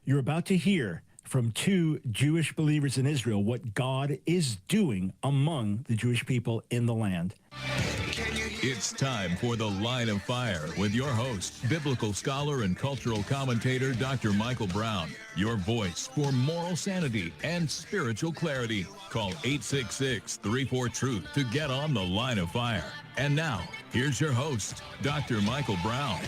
You're about to hear from two Jewish believers in Israel what God is doing among the Jewish people in the land. It's time for The Line of Fire with your host, biblical scholar and cultural commentator, Dr. Michael Brown. Your voice for moral sanity and spiritual clarity. Call 866-34-TRUTH to get on The Line of Fire. And now, here's your host, Dr. Michael Brown.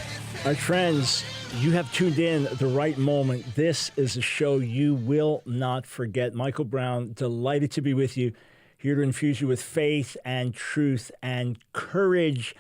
My friends, you have tuned in at the right moment. This is a show you will not forget. Michael Brown, delighted to be with you, here to infuse you with faith and truth and courage.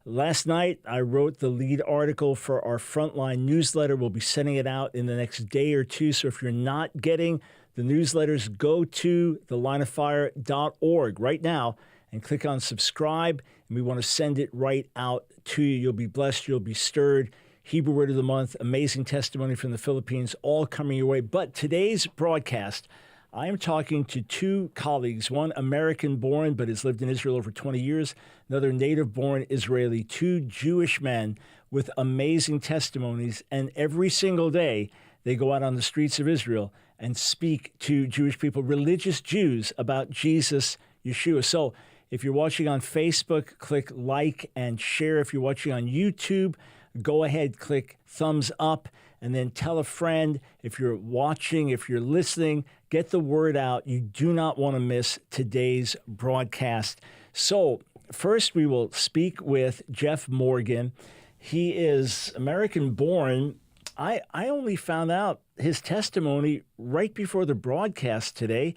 Last night, I wrote the lead article for our Frontline newsletter. We'll be sending it out in the next day or two. So if you're not getting the newsletters, go to thelineoffire.org right now and click on subscribe. And we want to send it right out to you. You'll be blessed. You'll be stirred. Hebrew Word of the Month, amazing testimony from the Philippines, all coming your way. But today's broadcast, I am talking to two colleagues, one American-born but has lived in Israel over 20 years, another native-born Israeli, two Jewish men with amazing testimonies. And every single day, they go out on the streets of Israel and speak to Jewish people, religious Jews, about Jesus, Yeshua. So if you're watching on Facebook, click like and share. If you're watching on YouTube, go ahead, click thumbs up, and then tell a friend. If you're watching, if you're listening, get the word out. You do not want to miss today's broadcast. So first, we will speak with Jeff Morgan. He is American-born. I only found out his testimony right before the broadcast today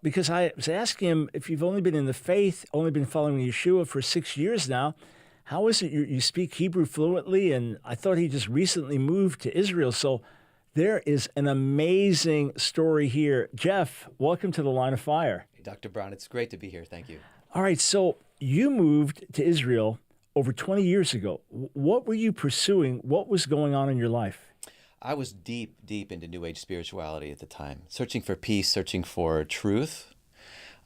because I was asking him, if you've only been in the faith, only been following Yeshua for 6 years now, how is it you speak Hebrew fluently? And I thought he just recently moved to Israel. So there is an amazing story here. Jeff, welcome to the Line of Fire. Hey, Dr. Brown, it's great to be here. Thank you. All right, so you moved to Israel over 20 years ago. What were you pursuing? What was going on in your life? I was deep into New Age spirituality at the time, searching for peace, searching for truth.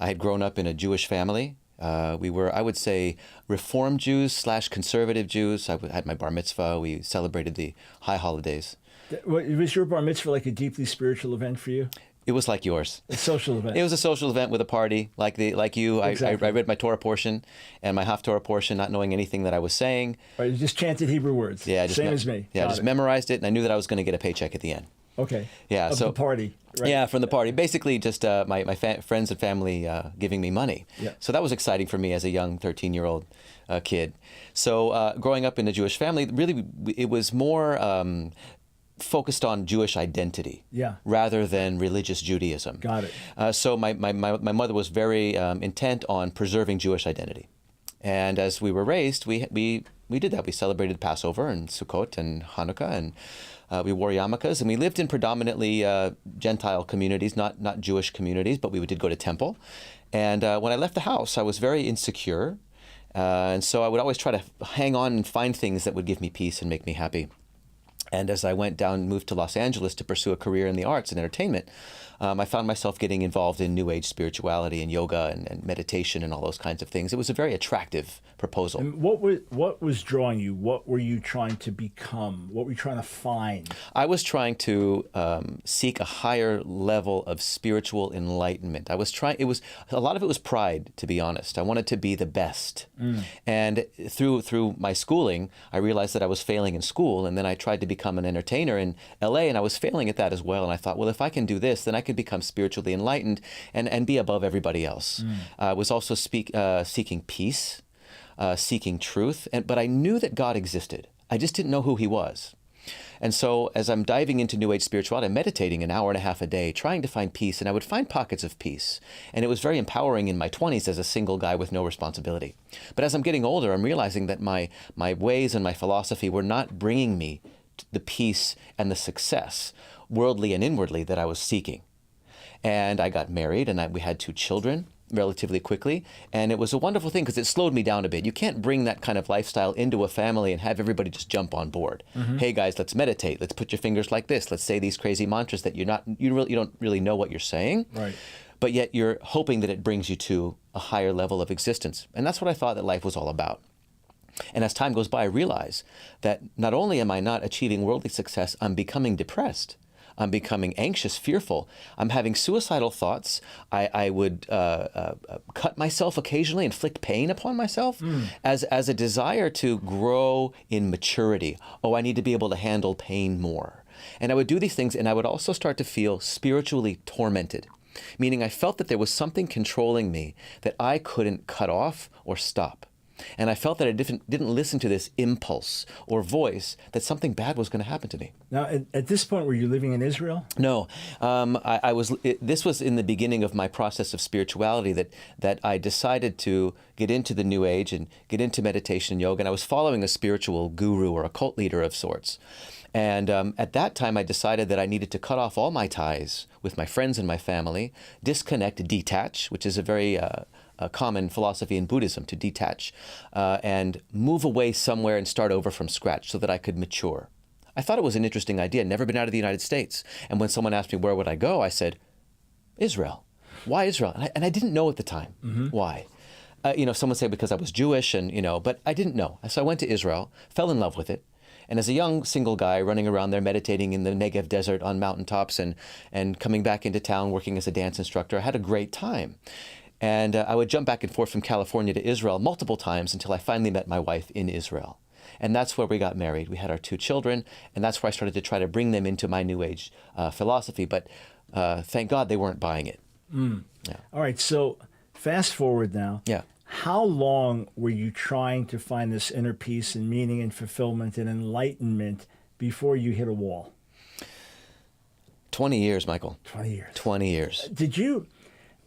I had grown up in a Jewish family. We were, I would say, Reform Jews / conservative Jews. I had my bar mitzvah. We celebrated the high holidays. Was your bar mitzvah like a deeply spiritual event for you? It was like yours. A social event. It was a social event with a party, like you. Exactly. I read my Torah portion and my Haftorah portion, not knowing anything that I was saying. Right, you just chanted Hebrew words. Yeah, same as me. Yeah, I just memorized it, and I knew that I was going to get a paycheck at the end. Okay. Yeah. Of the party. Right? Yeah, from the party. Basically, just my friends and family giving me money. Yeah. So that was exciting for me as a young 13-year-old kid. So growing up in a Jewish family, really, it was more focused on Jewish identity, rather than religious Judaism. Got it. So my mother was very intent on preserving Jewish identity, and as we were raised, we did that. We celebrated Passover and Sukkot and Hanukkah, and we wore yarmulkes, and we lived in predominantly Gentile communities, not Jewish communities, but we did go to temple. And when I left the house, I was very insecure, and so I would always try to hang on and find things that would give me peace and make me happy. And as I moved to Los Angeles to pursue a career in the arts and entertainment, I found myself getting involved in New Age spirituality and yoga and meditation and all those kinds of things. It was a very attractive proposal. And what was drawing you? What were you trying to become? What were you trying to find? I was trying to seek a higher level of spiritual enlightenment. A lot of it was pride, to be honest. I wanted to be the best. And through my schooling, I realized that I was failing in school, and then I tried to become an entertainer in LA, and I was failing at that as well. And I thought, well, if I can do this, then I could become spiritually enlightened and be above everybody else. I was also seeking peace, seeking truth, but I knew that God existed. I just didn't know who he was. And so as I'm diving into New Age spirituality, I'm meditating an hour and a half a day, trying to find peace, and I would find pockets of peace. And it was very empowering in my 20s as a single guy with no responsibility. But as I'm getting older, I'm realizing that my ways and my philosophy were not bringing me the peace and the success, worldly and inwardly, that I was seeking. And I got married, and we had 2 children relatively quickly. And it was a wonderful thing because it slowed me down a bit. You can't bring that kind of lifestyle into a family and have everybody just jump on board. Hey guys, let's meditate. Let's put your fingers like this. Let's say these crazy mantras that you don't really know what you're saying. Right. But yet you're hoping that it brings you to a higher level of existence. And that's what I thought that life was all about. And as time goes by, I realize that not only am I not achieving worldly success, I'm becoming depressed. I'm becoming anxious, fearful. I'm having suicidal thoughts. I would cut myself occasionally, inflict pain upon myself as a desire to grow in maturity. Oh, I need to be able to handle pain more. And I would do these things, and I would also start to feel spiritually tormented, meaning I felt that there was something controlling me that I couldn't cut off or stop. And I felt that I didn't listen to this impulse or voice that something bad was going to happen to me. Now, at this point, were you living in Israel? No, I was. This was in the beginning of my process of spirituality that I decided to get into the New Age and get into meditation and yoga. And I was following a spiritual guru or a cult leader of sorts. And at that time, I decided that I needed to cut off all my ties with my friends and my family, disconnect, detach, which is a very a common philosophy in Buddhism, to detach and move away somewhere and start over from scratch so that I could mature. I thought it was an interesting idea. I'd never been out of the United States. And when someone asked me where would I go, I said, Israel. Why Israel? And I didn't know at the time why. Someone said because I was Jewish but I didn't know. So I went to Israel, fell in love with it. And as a young single guy running around there meditating in the Negev desert on mountaintops and coming back into town working as a dance instructor, I had a great time. And I would jump back and forth from California to Israel multiple times until I finally met my wife in Israel. And that's where we got married. We had our 2 children, and that's where I started to try to bring them into my New Age philosophy. But thank God they weren't buying it. Yeah. All right, so fast forward now. Yeah. How long were you trying to find this inner peace and meaning and fulfillment and enlightenment before you hit a wall? 20 years, Michael. 20 years. 20 years.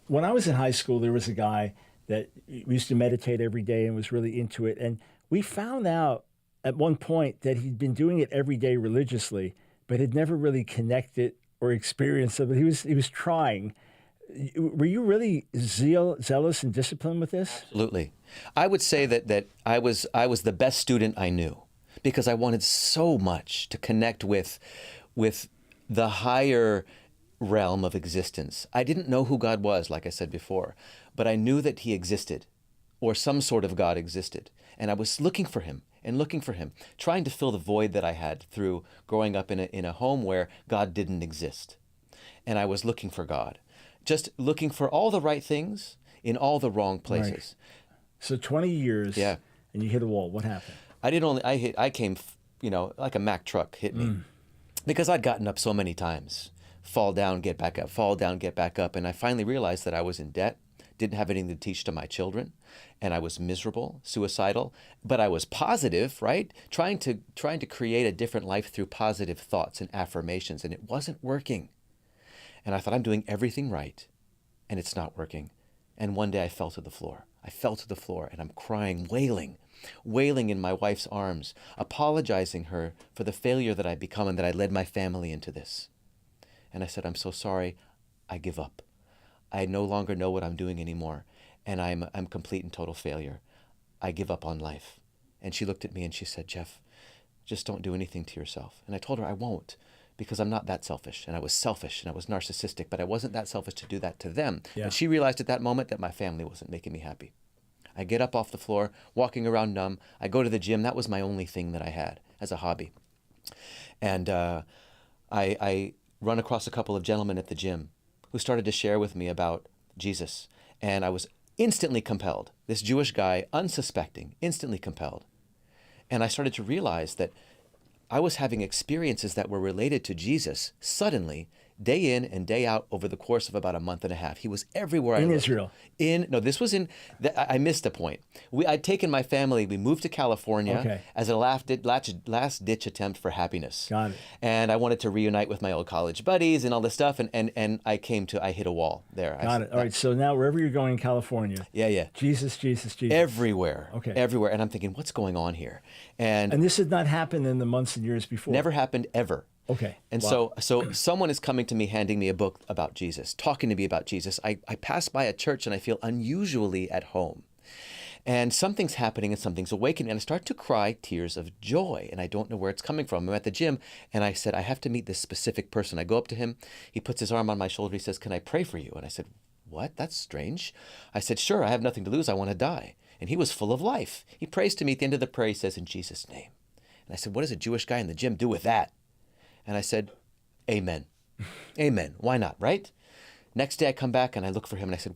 When I was in high school, there was a guy that used to meditate every day and was really into it. And we found out at one point that he'd been doing it every day religiously, but had never really connected or experienced it. But he was trying. Were you really zealous and disciplined with this? Absolutely. I would say that I was the best student I knew because I wanted so much to connect with the higher realm of existence. I didn't know who God was, like I said before, but I knew that he existed, or some sort of God existed. And I was looking for him, trying to fill the void that I had through growing up in a home where God didn't exist. And I was looking for God, just looking for all the right things in all the wrong places. Right. So 20 years, yeah, and you hit a wall. What happened? I came, like a Mack truck hit me because I'd gotten up so many times. Fall down, get back up, fall down, get back up. And I finally realized that I was in debt, didn't have anything to teach to my children, and I was miserable, suicidal, but I was positive, right? Trying to create a different life through positive thoughts and affirmations, and it wasn't working. And I thought, I'm doing everything right, and it's not working. And one day I fell to the floor. And I'm crying, wailing in my wife's arms, apologizing her for the failure that I'd become and that I led my family into this. And I said, I'm so sorry, I give up. I no longer know what I'm doing anymore, and I'm complete and total failure. I give up on life. And she looked at me and she said, Jeff, just don't do anything to yourself. And I told her I won't, because I'm not that selfish. And I was selfish and I was narcissistic, but I wasn't that selfish to do that to them. Yeah. And she realized at that moment that my family wasn't making me happy. I get up off the floor, walking around numb. I go to the gym. That was my only thing that I had as a hobby. And I run across a couple of gentlemen at the gym who started to share with me about Jesus. And I was instantly compelled. This Jewish guy, unsuspecting, instantly compelled. And I started to realize that I was having experiences that were related to Jesus suddenly, day in and day out over the course of about a month and a half. He was everywhere I In looked. Israel? This was I missed a point. I'd taken my family, we moved to California as a last-ditch attempt for happiness. Got it. And I wanted to reunite with my old college buddies and all this stuff, and I hit a wall there. Got it. All right, so now wherever you're going in California. Yeah. Jesus. Everywhere. Okay. Everywhere. And I'm thinking, what's going on here? And this had not happened in the months and years before? Never happened ever. Okay. And wow. so someone is coming to me, handing me a book about Jesus, talking to me about Jesus. I pass by a church and I feel unusually at home. And something's happening and something's awakening. And I start to cry tears of joy. And I don't know where it's coming from. I'm at the gym and I said, I have to meet this specific person. I go up to him. He puts his arm on my shoulder. He says, can I pray for you? And I said, what? That's strange. I said, sure, I have nothing to lose. I want to die. And he was full of life. He prays to me. At the end of the prayer, he says, in Jesus' name. And I said, what does a Jewish guy in the gym do with that? And I said, amen. Amen. Why not, right? Next day I come back and I look for him and I said,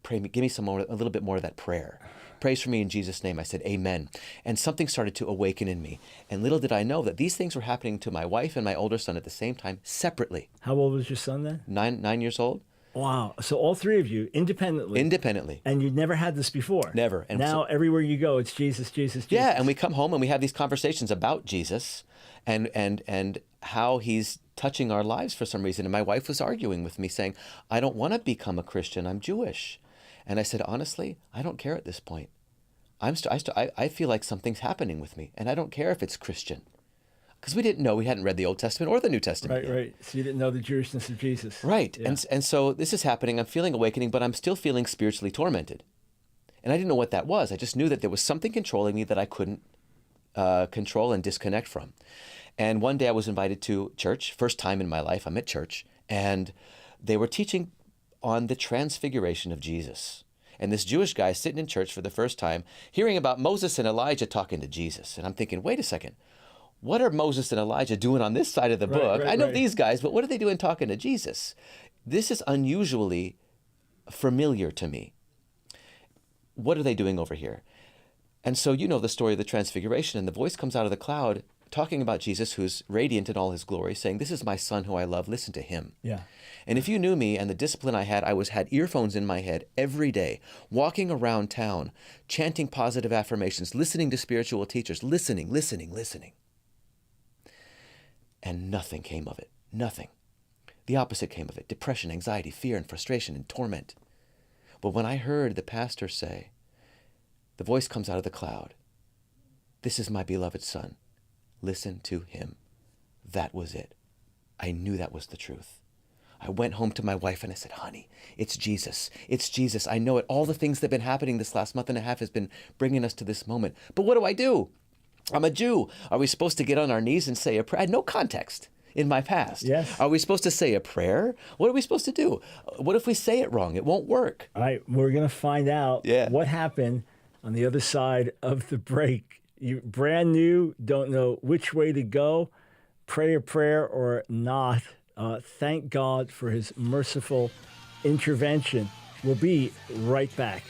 pray me, give me a little bit more of that prayer. Praise for me in Jesus' name. I said, amen. And something started to awaken in me. And little did I know that these things were happening to my wife and my older son at the same time, separately. How old was your son then? 9 years old. Wow. So all three of you, independently. Independently. And you'd never had this before? Never. And now everywhere you go, it's Jesus, Jesus, Jesus. Yeah, and we come home and we have these conversations about Jesus and how he's touching our lives for some reason. And my wife was arguing with me saying, I don't want to become a Christian. I'm Jewish. And I said, honestly, I don't care at this point. I feel like something's happening with me, and I don't care if it's Christian. Because we didn't know, we hadn't read the Old Testament or the New Testament yet. Right. So you didn't know the Jewishness of Jesus. Right. Yeah. And so this is happening. I'm feeling awakening, but I'm still feeling spiritually tormented. And I didn't know what that was. I just knew that there was something controlling me that I couldn't control and disconnect from. And one day I was invited to church. First time in my life I'm at church. And they were teaching on the transfiguration of Jesus. And this Jewish guy sitting in church for the first time, hearing about Moses and Elijah talking to Jesus. And I'm thinking, wait a second. What are Moses and Elijah doing on this side of the book? I know these guys, but what are they doing talking to Jesus? This is unusually familiar to me. What are they doing over here? And so you know the story of the transfiguration, and the voice comes out of the cloud talking about Jesus, who's radiant in all his glory, saying, this is my son who I love, listen to him. Yeah. And if you knew me and the discipline I had earphones in my head every day, walking around town, chanting positive affirmations, listening to spiritual teachers, listening. And nothing came of it. Nothing. The opposite came of it. Depression, anxiety, fear, and frustration, and torment. But when I heard the pastor say, the voice comes out of the cloud, this is my beloved son. Listen to him. That was it. I knew that was the truth. I went home to my wife and I said, honey, it's Jesus. It's Jesus. I know it. All the things that have been happening this last month and a half has been bringing us to this moment. But what do? I'm a Jew. Are we supposed to get on our knees and say a prayer? I had no context in my past. Yes. Are we supposed to say a prayer? What are we supposed to do? What if we say it wrong? It won't work. All right. We're going to find out what happened on the other side of the break. You brand new, don't know which way to go, pray a prayer or not. Thank God for his merciful intervention. We'll be right back.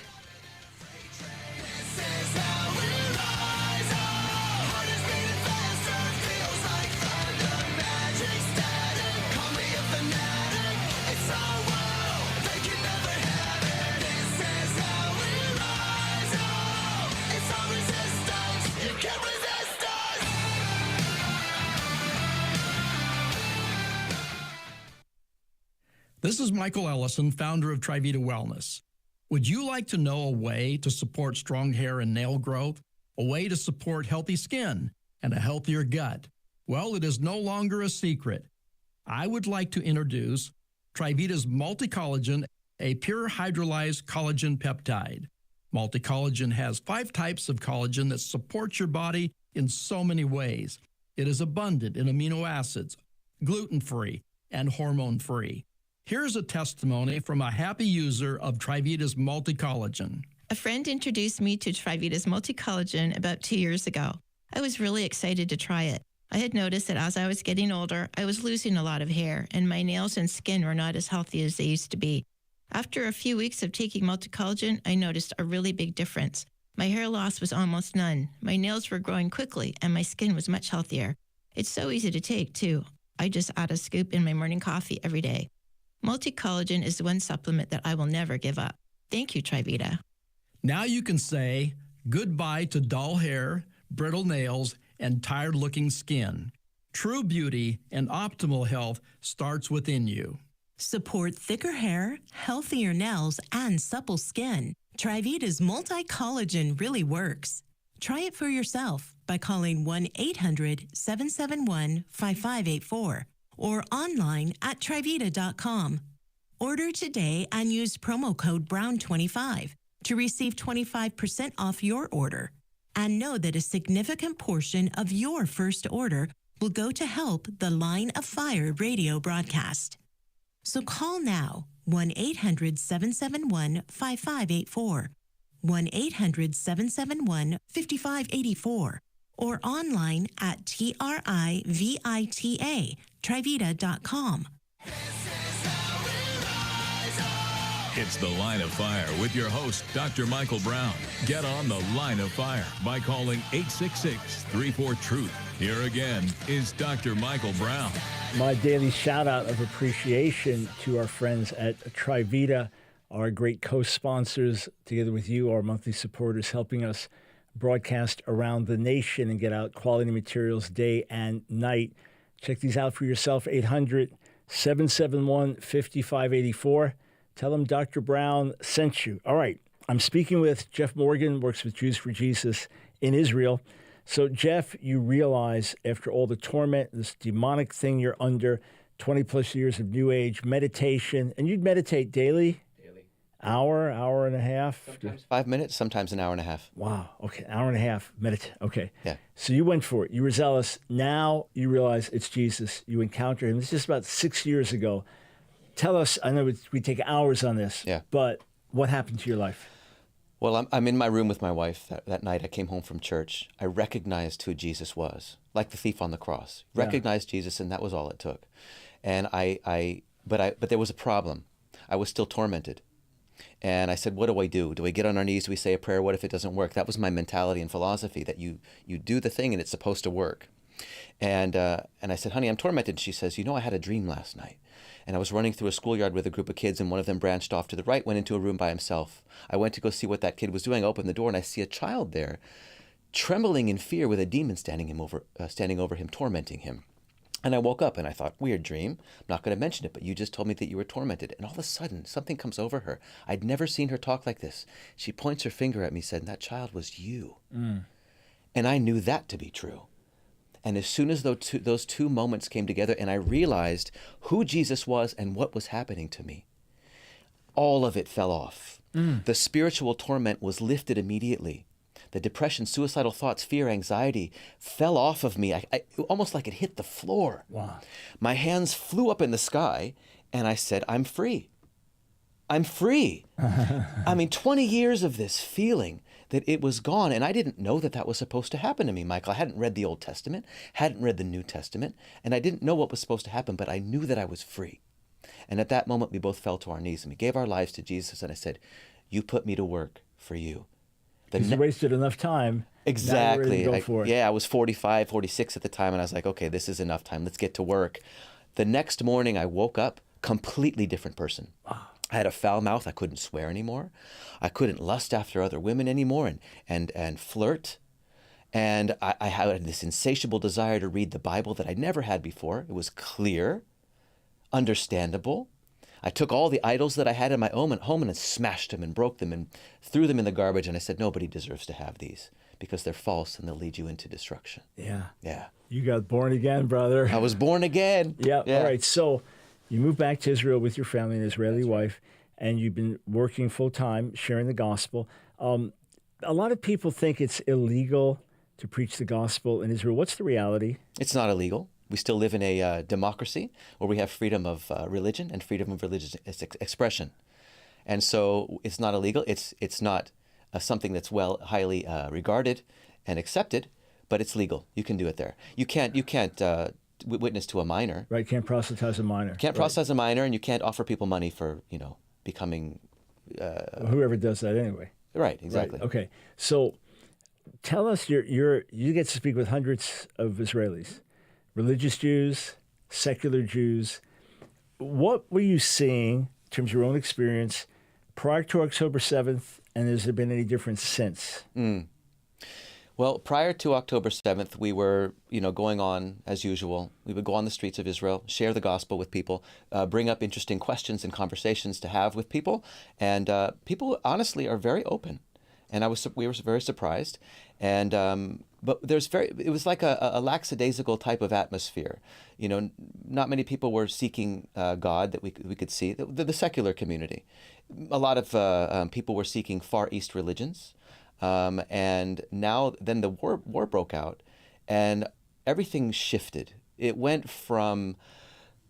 This is Michael Ellison, founder of Trivita Wellness. Would you like to know a way to support strong hair and nail growth? A way to support healthy skin and a healthier gut? Well, it is no longer a secret. I would like to introduce Trivita's Multi-Collagen, a pure hydrolyzed collagen peptide. Multi-Collagen has 5 types of collagen that support your body in so many ways. It is abundant in amino acids, gluten-free, and hormone-free. Here's a testimony from a happy user of Trivita's Multi-Collagen. A friend introduced me to Trivita's Multi-Collagen about 2 years ago. I was really excited to try it. I had noticed that as I was getting older, I was losing a lot of hair, and my nails and skin were not as healthy as they used to be. After a few weeks of taking Multi-Collagen, I noticed a really big difference. My hair loss was almost none. My nails were growing quickly, and my skin was much healthier. It's so easy to take, too. I just add a scoop in my morning coffee every day. Multi-Collagen is the one supplement that I will never give up. Thank you, Trivita. Now you can say goodbye to dull hair, brittle nails, and tired-looking skin. True beauty and optimal health starts within you. Support thicker hair, healthier nails, and supple skin. Trivita's Multi-Collagen really works. Try it for yourself by calling 1-800-771-5584 or online at Trivita.com. Order today and use promo code BROWN25 to receive 25% off your order. And know that a significant portion of your first order will go to help the Line of Fire radio broadcast. So call now, 1-800-771-5584, 1-800-771-5584, or online at Trivita.com. It's The Line of Fire with your host, Dr. Michael Brown. Get on The Line of Fire by calling 866-34-TRUTH. Here again is Dr. Michael Brown. My daily shout out of appreciation to our friends at TriVita, our great co-sponsors, together with you, our monthly supporters, helping us broadcast around the nation and get out quality materials day and night. Check these out for yourself, 800-771-5584. Tell them Dr. Brown sent you. All right, I'm speaking with Jeff Morgan, works with Jews for Jesus in Israel. So, Jeff, you realize after all the torment, this demonic thing you're under, 20-plus years of New Age meditation, and you'd meditate daily? Hour and a half? Sometimes 5 minutes, sometimes an hour and a half. Wow. Okay. Hour and a half. Meditate. Okay. Yeah. So you went for it. You were zealous. Now you realize it's Jesus. You encounter him. This is just about 6 years ago. Tell us, I know we take hours on this, but what happened to your life? Well, I'm in my room with my wife that night. I came home from church. I recognized who Jesus was, like the thief on the cross. Recognized Jesus, and that was all it took. And but there was a problem. I was still tormented. And I said, what do I do? Do we get on our knees? Do we say a prayer? What if it doesn't work? That was my mentality and philosophy, that you do the thing and it's supposed to work. And I said, honey, I'm tormented. And she says, I had a dream last night. And I was running through a schoolyard with a group of kids, and one of them branched off to the right, went into a room by himself. I went to go see what that kid was doing. I opened the door, and I see a child there, trembling in fear with a demon standing over him, tormenting him. And I woke up, and I thought, weird dream. I'm not going to mention it, but you just told me that you were tormented. And all of a sudden, something comes over her. I'd never seen her talk like this. She points her finger at me, said, that child was you. And I knew that to be true. And as soon as those two moments came together and I realized who Jesus was and what was happening to me, all of it fell off. The spiritual torment was lifted immediately. The depression, suicidal thoughts, fear, anxiety fell off of me. I almost like it hit the floor. Wow. My hands flew up in the sky and I said, I'm free. I'm free. 20 years of this feeling that it was gone. And I didn't know that was supposed to happen to me, Michael. I hadn't read the Old Testament, hadn't read the New Testament, and I didn't know what was supposed to happen, but I knew that I was free. And at that moment, we both fell to our knees and we gave our lives to Jesus. And I said, you put me to work for you. Because you wasted enough time. Exactly. Go for it. I was 45, 46 at the time, and I was like, okay, this is enough time. Let's get to work. The next morning, I woke up, completely different person. Wow. I had a foul mouth. I couldn't swear anymore. I couldn't lust after other women anymore and flirt. And I had this insatiable desire to read the Bible that I'd never had before. It was clear, understandable. I took all the idols that I had in my home and smashed them and broke them and threw them in the garbage. And I said, nobody deserves to have these because they're false and they'll lead you into destruction. Yeah. You got born again, brother. I was born again. Yeah. All right. So you moved back to Israel with your family, an Israeli wife, and you've been working full time, sharing the gospel. A lot of people think it's illegal to preach the gospel in Israel. What's the reality? It's not illegal. We still live in a democracy where we have freedom of religion and freedom of religious expression. And so it's not illegal. It's not something that's highly regarded and accepted, but it's legal. You can do it there. You can't witness to a minor. Right, can't proselytize a minor. Can't proselytize a minor, and you can't offer people money for, becoming... whoever does that anyway. Right, exactly. Right. Okay, so tell us, you get to speak with hundreds of Israelis, religious Jews, secular Jews. What were you seeing in terms of your own experience prior to October 7th, and has there been any difference since? Well, prior to October 7th, we were, going on as usual. We would go on the streets of Israel, share the gospel with people, bring up interesting questions and conversations to have with people. And people, honestly, are very open. And we were very surprised. And but it was like a lackadaisical type of atmosphere. Not many people were seeking God that we could see. The secular community. A lot of people were seeking Far East religions. And now then the war broke out and everything shifted. It went from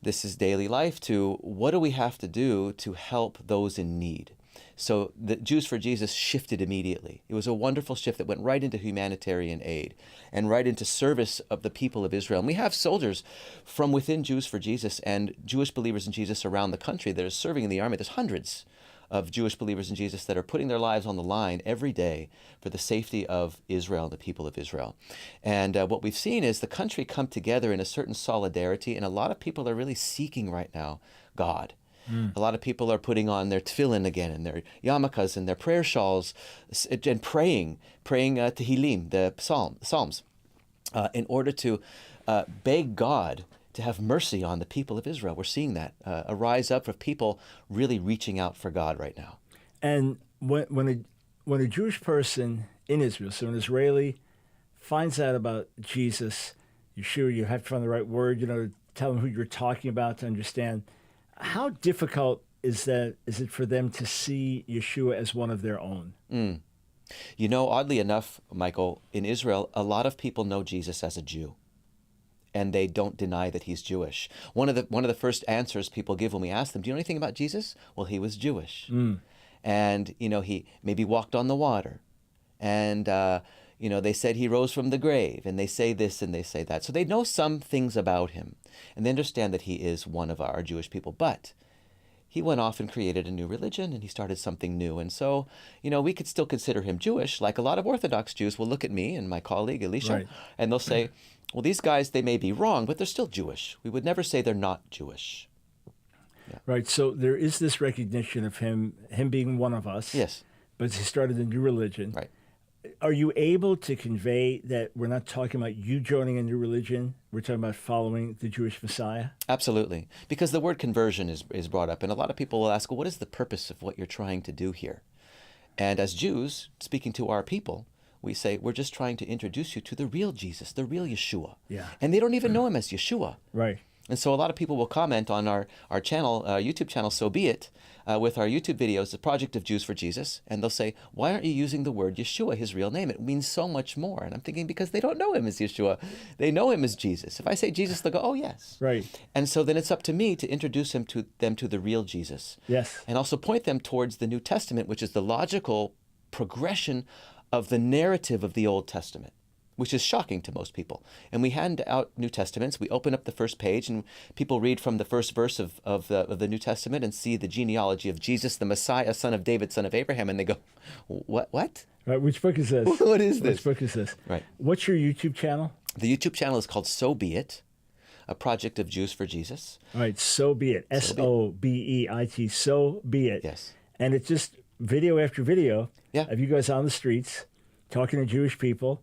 this is daily life to what do we have to do to help those in need? So the Jews for Jesus shifted immediately. It was a wonderful shift that went right into humanitarian aid and right into service of the people of Israel. And we have soldiers from within Jews for Jesus and Jewish believers in Jesus around the country that are serving in the army. There's hundreds of Jewish believers in Jesus that are putting their lives on the line every day for the safety of Israel, the people of Israel. And what we've seen is the country come together in a certain solidarity, and a lot of people are really seeking right now God. A lot of people are putting on their tefillin again and their yarmulkes and their prayer shawls and praying Tehillim, the Psalms, in order to beg God to have mercy on the people of Israel. We're seeing that a rise up of people really reaching out for God right now. And when a Jewish person in Israel, so an Israeli, finds out about Jesus, you have to find the right word, to tell them who you're talking about to understand. How difficult is it for them to see Yeshua as one of their own? Oddly enough, Michael, in Israel, a lot of people know Jesus as a Jew, and they don't deny that he's Jewish. One of the first answers people give when we ask them, "Do you know anything about Jesus?" Well, he was Jewish, and he maybe walked on the water, and they said he rose from the grave, and they say this and they say that. So they know some things about him, and they understand that he is one of our Jewish people. But he went off and created a new religion, and he started something new. And so, we could still consider him Jewish. Like a lot of Orthodox Jews will look at me and my colleague, Elisha, right, and they'll say, well, these guys, they may be wrong, but they're still Jewish. We would never say they're not Jewish. Yeah. Right. So there is this recognition of him being one of us. Yes. But he started a new religion. Right. Are you able to convey that we're not talking about you joining a new religion? We're talking about following the Jewish Messiah? Absolutely. Because the word conversion is brought up. And a lot of people will ask, well, what is the purpose of what you're trying to do here? And as Jews, speaking to our people, we say, we're just trying to introduce you to the real Jesus, the real Yeshua. Yeah. And they don't even know him as Yeshua. Right. And so a lot of people will comment on our channel, YouTube channel, So Be It, with our YouTube videos, The Project of Jews for Jesus, and they'll say, why aren't you using the word Yeshua, his real name? It means so much more. And I'm thinking, because they don't know him as Yeshua. They know him as Jesus. If I say Jesus, they'll go, oh, yes. Right. And so then it's up to me to introduce them to the real Jesus. Yes. And also point them towards the New Testament, which is the logical progression of the narrative of the Old Testament, which is shocking to most people. And we hand out New Testaments. We open up the first page, and people read from the first verse of the New Testament and see the genealogy of Jesus, the Messiah, son of David, son of Abraham, and they go, what? Right. Which book is this? What is this? Which book is this? Right. What's your YouTube channel? The YouTube channel is called So Be It, a project of Jews for Jesus. All right. So Be It. SOBEIT. So Be It. Yes. And it's just video after video of you guys on the streets talking to Jewish people.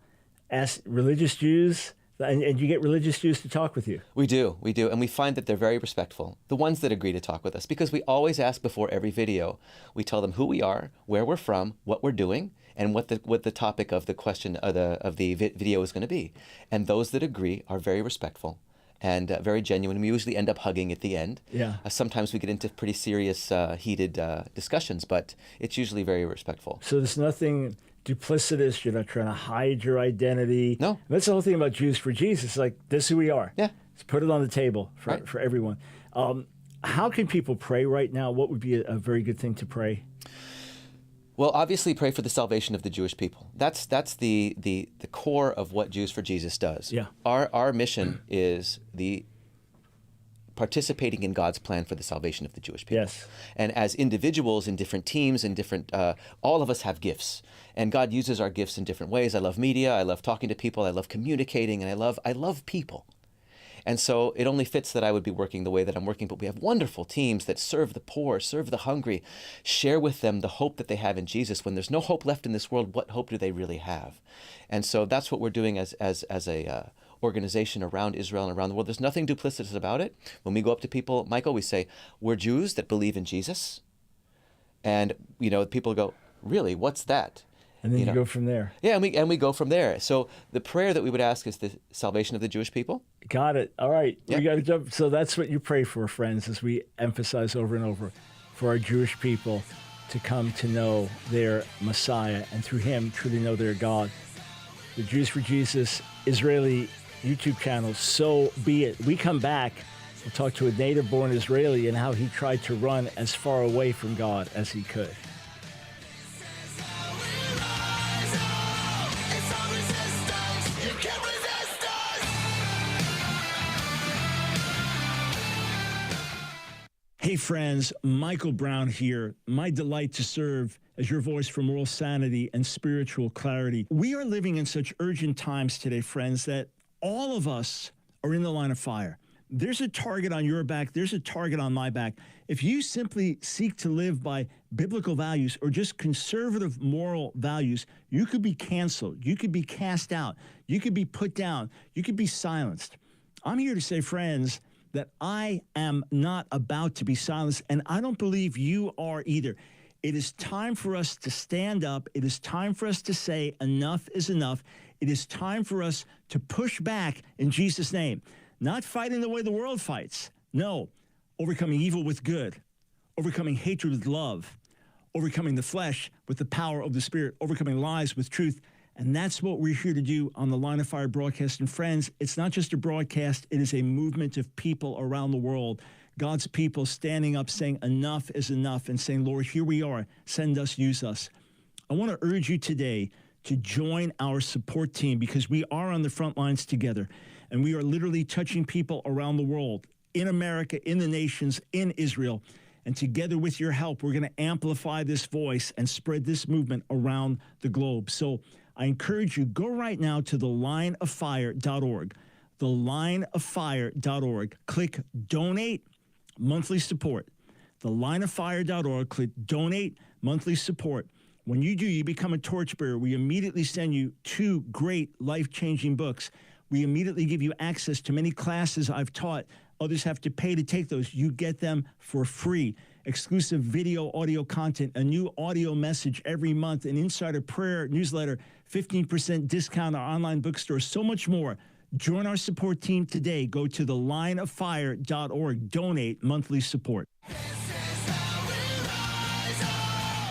Ask religious Jews, and you get religious Jews to talk with you. We do. And we find that they're very respectful, the ones that agree to talk with us, because we always ask before every video. We tell them who we are, where we're from, what we're doing, and what the topic of the question of the video is going to be. And those that agree are very respectful and very genuine. We usually end up hugging at the end. Yeah. Sometimes we get into pretty serious, heated discussions, but it's usually very respectful. So there's nothing duplicitous. You're not trying to hide your identity. No. And that's the whole thing about Jews for Jesus. Like, this is who we are. Yeah. Let's put it on the table for, Right. for everyone. How can people pray right now? What would be a very good thing to pray? Well, obviously pray for the salvation of the Jewish people. That's the core of what Jews for Jesus does. Yeah. Our mission is the participating in God's plan for the salvation of the Jewish people. Yes. And as individuals in different teams and different, all of us have gifts. And God uses our gifts in different ways. I love media. I love talking to people. I love communicating. And I love people. And so it only fits that I would be working the way that I'm working. But we have wonderful teams that serve the poor, serve the hungry, share with them the hope that they have in Jesus. When there's no hope left in this world, what hope do they really have? And so that's what we're doing as a organization around Israel and around the world. There's nothing duplicitous about it. When we go up to people, Michael, we say, we're Jews that believe in Jesus. And, people go, really, what's that? And then you go from there. Yeah, and we go from there. So the prayer that we would ask is the salvation of the Jewish people. Got it. All right. Yeah. We got to jump. So that's what you pray for, friends, as we emphasize over and over, for our Jewish people to come to know their Messiah and through him truly know their God. The Jews for Jesus Israeli YouTube channel, So Be It. We come back, we'll talk to a native-born Israeli and how he tried to run as far away from God as he could. Hey friends, Michael Brown here. My delight to serve as your voice for moral sanity and spiritual clarity. We are living in such urgent times today, friends, that all of us are in the line of fire. There's a target on your back. There's a target on my back. If you simply seek to live by biblical values or just conservative moral values, you could be canceled. You could be cast out. You could be put down. You could be silenced. I'm here to say, friends, that I am not about to be silenced, and I don't believe you are either. It is time for us to stand up. It is time for us to say enough is enough. It is time for us to push back in Jesus' name. Not fighting the way the world fights. No, overcoming evil with good, overcoming hatred with love, overcoming the flesh with the power of the Spirit, overcoming lies with truth. And that's what we're here to do on the Line of Fire broadcast. And friends, it's not just a broadcast. It is a movement of people around the world, God's people standing up, saying enough is enough, and saying, Lord, here we are. Send us, use us. I want to urge you today to join our support team because we are on the front lines together. And we are literally touching people around the world, in America, in the nations, in Israel. And together with your help, we're going to amplify this voice and spread this movement around the globe. So I encourage you, go right now to thelineoffire.org, thelineoffire.org. Click Donate Monthly Support. Thelineoffire.org, click Donate Monthly Support. When you do, you become a torchbearer. We immediately send you 2 great life-changing books. We immediately give you access to many classes I've taught. Others have to pay to take those. You get them for free. Exclusive video, audio content, a new audio message every month, an insider prayer newsletter, 15% discount on our online bookstore, so much more. Join our support team today. Go to thelineoffire.org. Donate monthly support.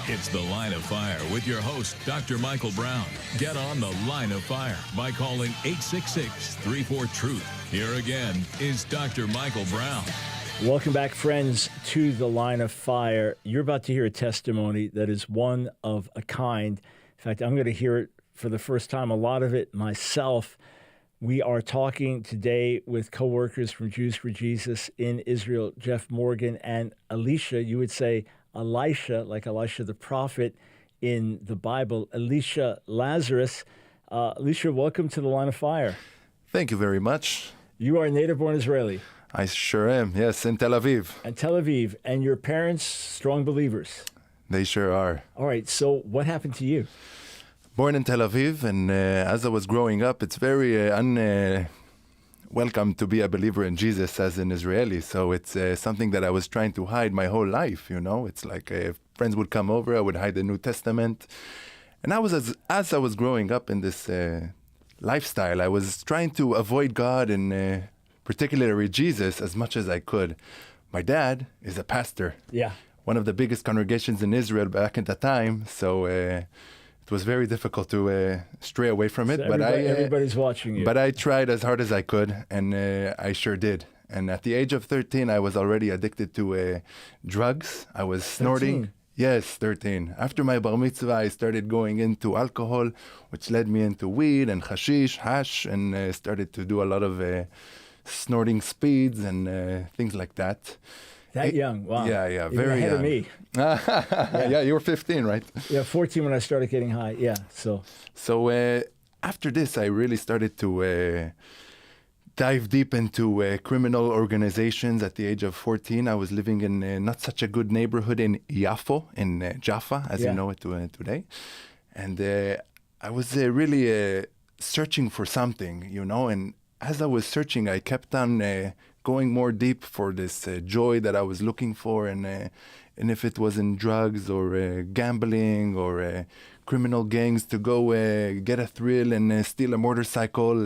It's The Line of Fire with your host, Dr. Michael Brown. Get on The Line of Fire by calling 866-34-TRUTH. Here again is Dr. Michael Brown. Welcome back, friends, to The Line of Fire. You're about to hear a testimony that is one of a kind. In fact, I'm going to hear it for the first time, a lot of it myself. We are talking today with co-workers from Jews for Jesus in Israel, Jeff Morgan and Alicia. You would say Elisha, like Elisha the prophet in the Bible. Alicia Lazarus. Alicia, welcome to The Line of Fire. Thank you very much. You are a native-born Israeli. I sure am, yes, in Tel Aviv. And Tel Aviv. And your parents, strong believers. They sure are. All right, so what happened to you? Born in Tel Aviv, and as I was growing up, it's very welcome to be a believer in Jesus as an Israeli. So it's something that I was trying to hide my whole life, you know. It's like if friends would come over, I would hide the New Testament. And I was as I was growing up in this lifestyle, I was trying to avoid God and particularly Jesus as much as I could. My dad is a pastor. Yeah. One of the biggest congregations in Israel back at the time. So it was very difficult to stray away from it. So everybody's watching you. But I tried as hard as I could, and I sure did. And at the age of 13, I was already addicted to drugs. I was snorting. 13? Yes, 13. After my bar mitzvah, I started going into alcohol, which led me into weed and hashish, hash, and started to do a lot of snorting speeds and things like that. That young, wow. Yeah, Even very ahead young. of me. Yeah, you were 15, right? Yeah, 14 when I started getting high. Yeah, so after this, I really started to dive deep into criminal organizations. At the age of 14, I was living in not such a good neighborhood in Yafo, in Jaffa, as you know it today. And I was really searching for something, you know, and as I was searching, I kept on going more deep for this joy that I was looking for, and if it was in drugs or gambling or criminal gangs, to go get a thrill and steal a motorcycle,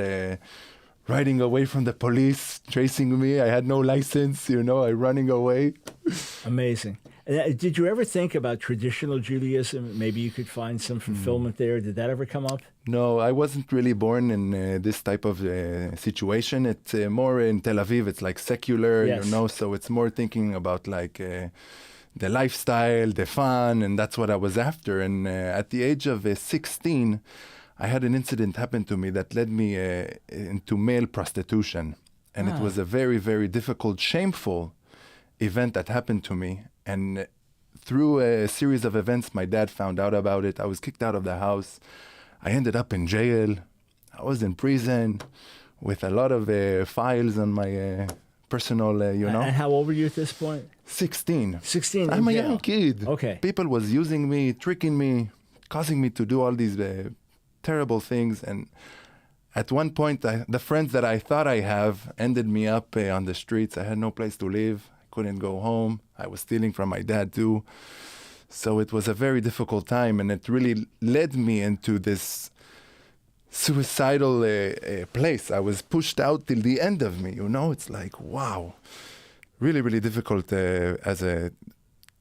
riding away from the police chasing me. I had no license, you know, I running away. Amazing. Did you ever think about traditional Judaism? Maybe you could find some fulfillment there. Did that ever come up? No, I wasn't really born in this type of situation. It's more in Tel Aviv. It's like secular, Yes. you know, so it's more thinking about like the lifestyle, the fun, and that's what I was after. And at the age of 16, I had an incident happen to me that led me into male prostitution. And it was a very, very difficult, shameful event that happened to me. And through a series of events, my dad found out about it. I was kicked out of the house. I ended up in jail. I was in prison with a lot of files on my personal, And how old were you at this point? 16. 16. I'm a in jail. young kid. Okay. People was using me, tricking me, causing me to do all these terrible things. And at one point, the friends that I thought I have ended me up on the streets. I had no place to live. I couldn't go home. I was stealing from my dad too. So it was a very difficult time, and it really led me into this suicidal place. I was pushed out till the end of me, It's like, wow. Really, really difficult as a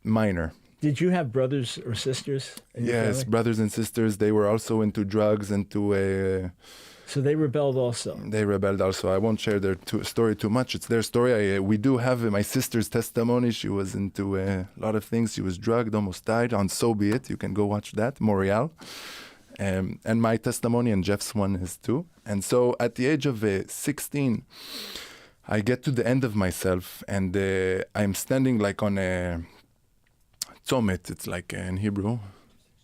minor. Did you have brothers or sisters in your Yes, family? brothers and sisters. They were also into drugs, So they rebelled also. they rebelled also. I won't share their story too much. It's their story. We do have my sister's testimony. She was into a lot of things. She was drugged, almost died. On So Be It, you can go watch that, Morial. And my testimony and Jeff's one is too. And so at the age of 16, I get to the end of myself, and I'm standing like on a tzomit, it's like in Hebrew,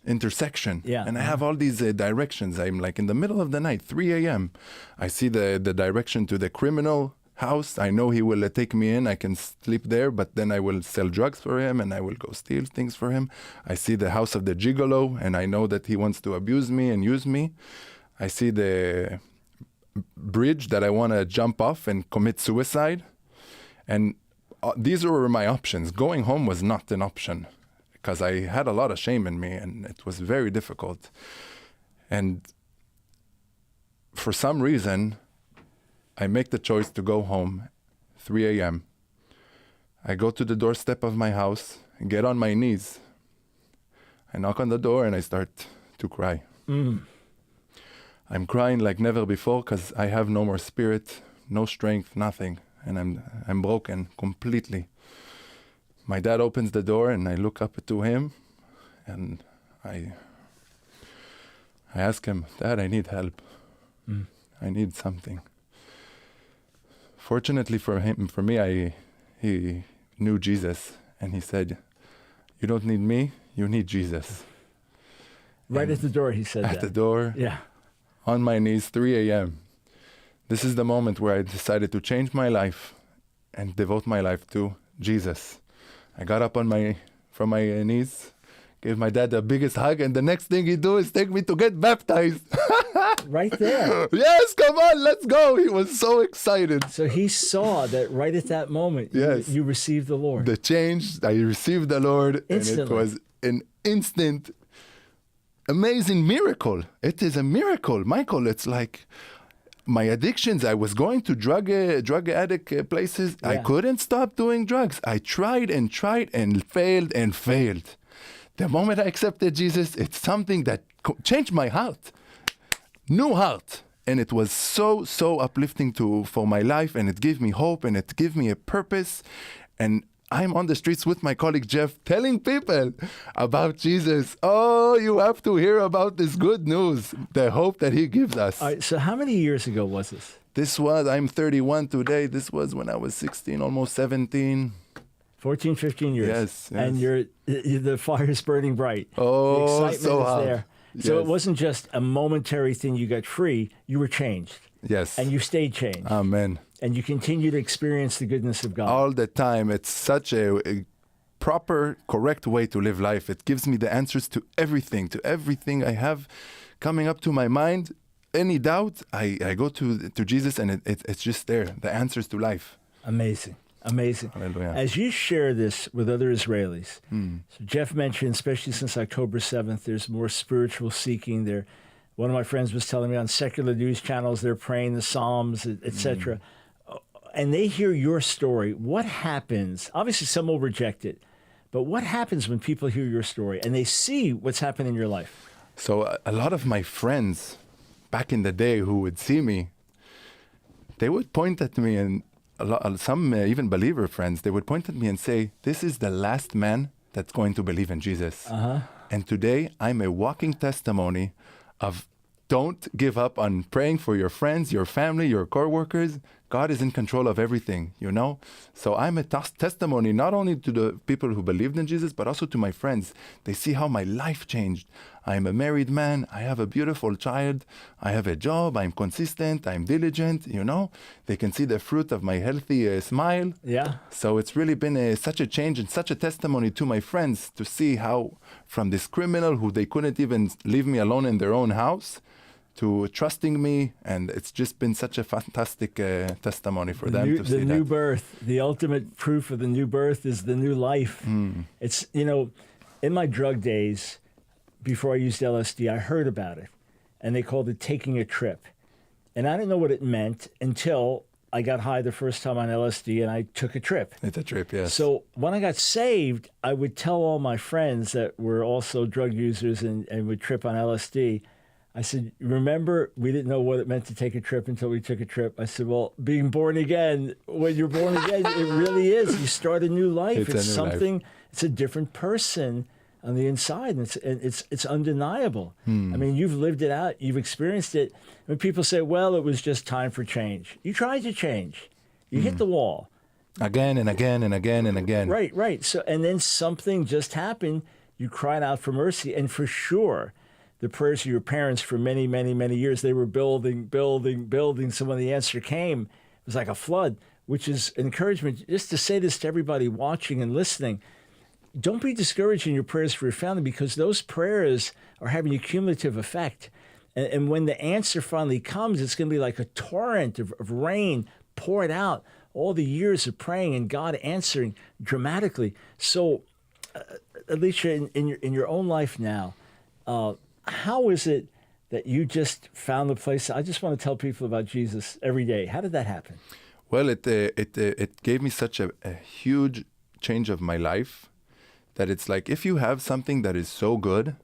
intersection. Yeah. And I have all these directions. I'm like in the middle of the night, 3 a.m. I see the direction to the criminal house. I know he will take me in. I can sleep there, but then I will sell drugs for him and I will go steal things for him. I see the house of the gigolo, and I know that he wants to abuse me and use me. I see the bridge that I want to jump off and commit suicide. And these were my options. Going home was not an option because I had a lot of shame in me, and it was very difficult. And for some reason, I make the choice to go home, 3 a.m. I go to the doorstep of my house, get on my knees. I knock on the door and I start to cry. I'm crying like never before because I have no more spirit, no strength, nothing. And I'm broken completely. My dad opens the door and I look up to him and I ask him, Dad, I need help. I need something. Fortunately for me, he knew Jesus, and he said, you don't need me, you need Jesus. Right at the door, he said that. At the door, Yeah. on my knees, 3 a.m. This is the moment where I decided to change my life and devote my life to Jesus. I got up from my knees, gave my dad the biggest hug, and the next thing he do is take me to get baptized. Right there. Yes, come on, let's go. He was so excited. So he saw that right at that moment, Yes. you received the Lord. The change, I received the Lord, Instantly. and it was an instant, amazing miracle. It is a miracle, Michael. It's like my addictions. I was going to drug addict places. I Yeah. couldn't stop doing drugs. I tried and failed and failed. The moment I accepted Jesus, it's something that changed my heart. New heart. And it was so uplifting for my life, and it gave me hope, and it gave me a purpose. And I'm on the streets with my colleague Jeff telling people about Jesus. Oh, you have to hear about this good news, the hope that he gives us. All right, so how many years ago was this? I'm 31 today. This was when I was 16, almost 17. 14, 15 years. Yes, And yes. the fire's burning bright. Oh, the excitement so is hot. there. So it Yes. wasn't just a momentary thing. You got free. You were changed. Yes. And you stayed changed. Amen. And you continue to experience the goodness of God. All the time. It's such a proper, correct way to live life. It gives me the answers to everything I have coming up to my mind. Any doubt, I go to Jesus, and it's just there. The answers to life. Amazing. Amazing. Hallelujah. As you share this with other Israelis, so Jeff mentioned, especially since October 7th, there's more spiritual seeking there. One of my friends was telling me on secular news channels, they're praying the Psalms, etc. And they hear your story. What happens? Obviously, some will reject it. But what happens when people hear your story and they see what's happened in your life? So a lot of my friends back in the day who would see me, they would point at me, and some even believer friends, they would point at me and say, this is the last man that's going to believe in Jesus. And today, I'm a walking testimony of don't give up on praying for your friends, your family, your coworkers. God is in control of everything, you know? So I'm a testimony not only to the people who believed in Jesus, but also to my friends. They see how my life changed. I'm a married man. I have a beautiful child. I have a job. I'm consistent. I'm diligent, you know? They can see the fruit of my healthy smile. Yeah. So it's really been such a change and such a testimony to my friends to see how from this criminal who they couldn't even leave me alone in their own house to trusting me, and it's just been such a fantastic testimony for them to see that. The new birth, the ultimate proof of the new birth is the new life. It's, you know, in my drug days, before I used LSD, I heard about it, and they called it taking a trip. And I didn't know what it meant until I got high the first time on LSD, and I took a trip. It's a trip, yes. So when I got saved, I would tell all my friends that were also drug users and would trip on LSD, I said, remember, we didn't know what it meant to take a trip until we took a trip. I said, well, being born again, when you're born again, it really is. You start a new life. It's something, it's a different person on the inside, and it's undeniable. I mean, you've lived it out. You've experienced it. When people say, well, it was just time for change. You tried to change. You hit the wall. Again and again and again and again. Right. So, and then something just happened. You cried out for mercy, and for sure, the prayers of your parents for many, many, many years, they were building. So when the answer came, it was like a flood, which is encouragement. Just to say this to everybody watching and listening, don't be discouraged in your prayers for your family, because those prayers are having a cumulative effect. And when the answer finally comes, it's going to be like a torrent of rain poured out, all the years of praying and God answering dramatically. So, Alicia, in your own life now, how is it that you just found the place? I just want to tell people about Jesus every day. How did that happen? Well, it gave me such a huge change of my life that it's like, if you have something that is so good,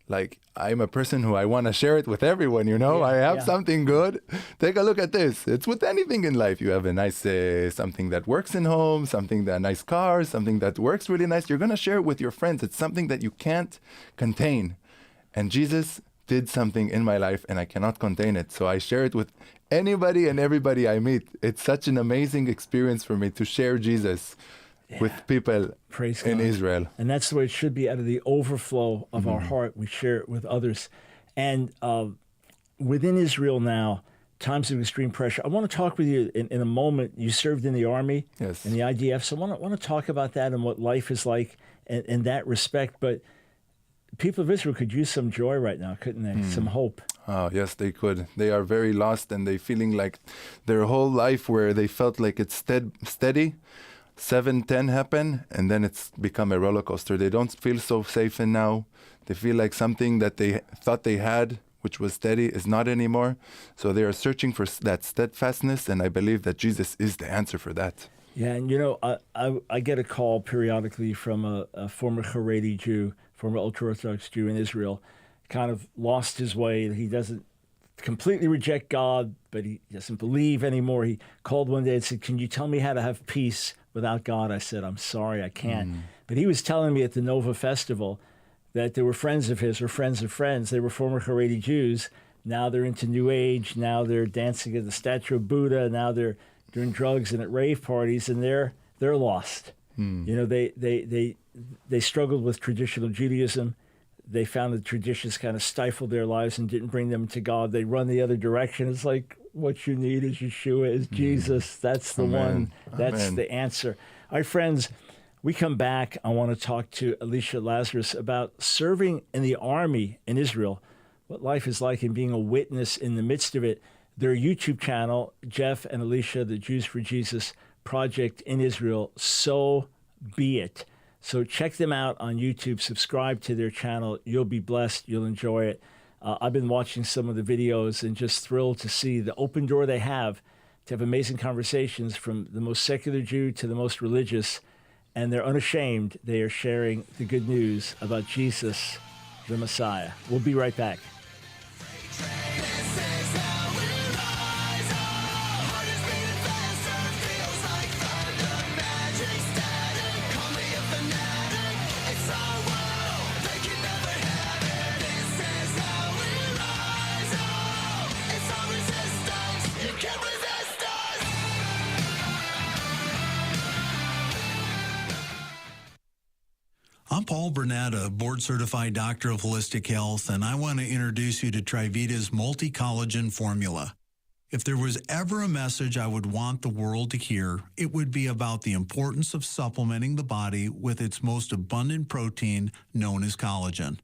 like I'm a person who I want to share it with everyone, you know? I have something good. Take a look at this. It's with anything in life. You have a nice, something that works in home, a nice car, something that works really nice. You're going to share it with your friends. It's something that you can't contain. And Jesus did something in my life, and I cannot contain it. So I share it with anybody and everybody I meet. It's such an amazing experience for me to share Jesus with people in Israel. And that's the way it should be. Out of the overflow of our heart, we share it with others. And within Israel now, times of extreme pressure. I want to talk with you in a moment. You served in the Army, yes, in the IDF. So I want to talk about that and what life is like in that respect. But people of Israel could use some joy right now, couldn't they? Some hope. Oh, yes, they could. They are very lost, and they feeling like their whole life where they felt like it's steady, 7-10 happen, and then it's become a roller coaster. They don't feel so safe in now. They feel like something that they thought they had, which was steady, is not anymore. So they are searching for that steadfastness, and I believe that Jesus is the answer for that. Yeah, and you know, I get a call periodically from a former Haredi Jew, former ultra-Orthodox Jew in Israel, kind of lost his way. He doesn't completely reject God, but he doesn't believe anymore. He called one day and said, "Can you tell me how to have peace without God?" I said, "I'm sorry, I can't." But he was telling me at the Nova Festival that there were friends of his or friends of friends. They were former Haredi Jews. Now they're into New Age. Now they're dancing at the statue of Buddha. Now they're doing drugs and at rave parties, and they're lost. You know, they struggled with traditional Judaism. They found that traditions kind of stifled their lives and didn't bring them to God. They run the other direction. It's like, what you need is Yeshua, is Jesus. That's the one. That's the answer. All right, friends, we come back. I want to talk to Alicia Lazarus about serving in the army in Israel, what life is like and being a witness in the midst of it. Their YouTube channel, Jeff and Alicia, the Jews for Jesus Project in Israel, so be it. So check them out on YouTube. Subscribe to their channel. You'll be blessed. You'll enjoy it. I've been watching some of the videos and just thrilled to see the open door they have to have amazing conversations from the most secular Jew to the most religious. And they're unashamed. They are sharing the good news about Jesus, the Messiah. We'll be right back. I'm Paul Burnett, a board-certified doctor of holistic health, and I want to introduce you to TriVita's multi-collagen formula. If there was ever a message I would want the world to hear, it would be about the importance of supplementing the body with its most abundant protein, known as collagen.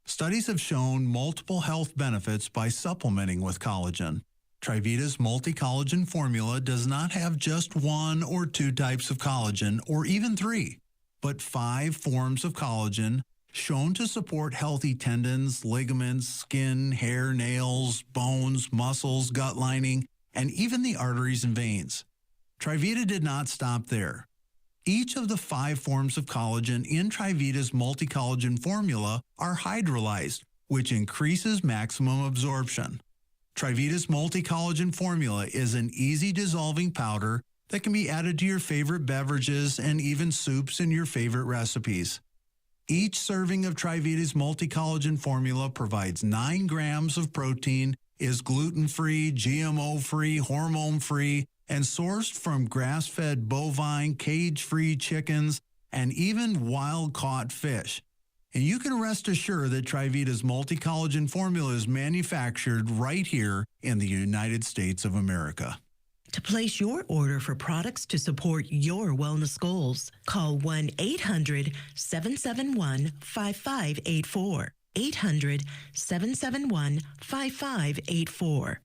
Studies have shown multiple health benefits by supplementing with collagen. TriVita's multi-collagen formula does not have just 1 or 2 types of collagen, or even 3, but 5 forms of collagen shown to support healthy tendons, ligaments, skin, hair, nails, bones, muscles, gut lining, and even the arteries and veins. TriVita did not stop there. Each of the 5 forms of collagen in TriVita's multi-collagen formula are hydrolyzed, which increases maximum absorption. TriVita's multi-collagen formula is an easy dissolving powder that can be added to your favorite beverages and even soups in your favorite recipes. Each serving of TriVita's multi-collagen formula provides 9 grams of protein, is gluten-free, GMO-free, hormone-free, and sourced from grass-fed bovine, cage-free chickens, and even wild-caught fish. And you can rest assured that TriVita's multi-collagen formula is manufactured right here in the United States of America. To place your order for products to support your wellness goals, call 1-800-771-5584, 800-771-5584,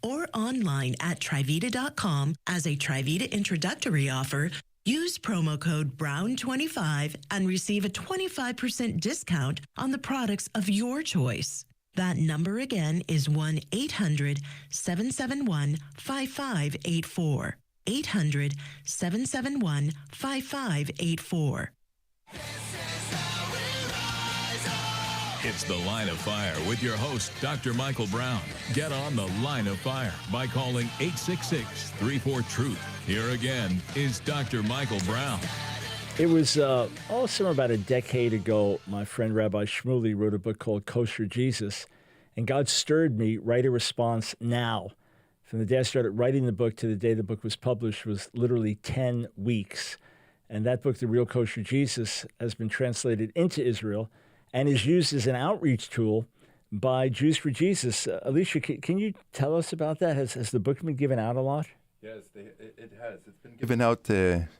or online at TriVita.com. As a TriVita introductory offer, use promo code BROWN25 and receive a 25% discount on the products of your choice. That number again is 1-800-771-5584. 800-771-5584. It's The Line of Fire with your host, Dr. Michael Brown. Get on The Line of Fire by calling 866-34-TRUTH. Here again is Dr. Michael Brown. It was somewhere about a decade ago, my friend Rabbi Shmuley wrote a book called Kosher Jesus, and God stirred me, write a response now. From the day I started writing the book to the day the book was published was literally 10 weeks. And that book, The Real Kosher Jesus, has been translated into Israel and is used as an outreach tool by Jews for Jesus. Alicia, can you tell us about that? Has the book been given out a lot? Yes, it has. It's been given out.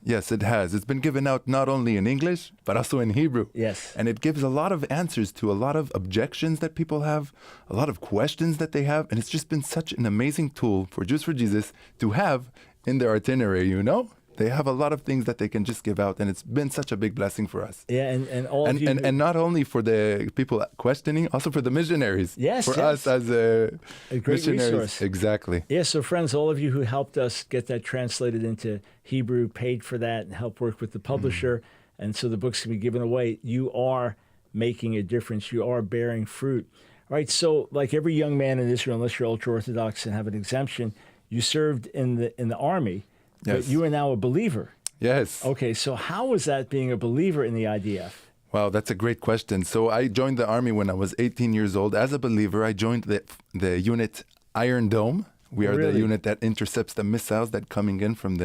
Yes, it has. It's been given out not only in English, but also in Hebrew. Yes. And it gives a lot of answers to a lot of objections that people have, a lot of questions that they have. And it's just been such an amazing tool for Jews for Jesus to have in their itinerary, you know? They have a lot of things that they can just give out, and it's been such a big blessing for us. Yeah, and all and, of you... and not only for the people questioning, also for the missionaries. Yes, for us as a great missionaries. Resource. Exactly. Yeah, so friends, all of you who helped us get that translated into Hebrew, paid for that, and helped work with the publisher, and so the books can be given away, you are making a difference. You are bearing fruit. All right, so like every young man in Israel, unless you're ultra-Orthodox and have an exemption, you served in the army. Yes. But you are now a believer. Yes. Okay, so how was that being a believer in the IDF? Wow, that's a great question. So I joined the Army when I was 18 years old. As a believer, I joined the unit Iron Dome. We are the unit that intercepts the missiles that coming in from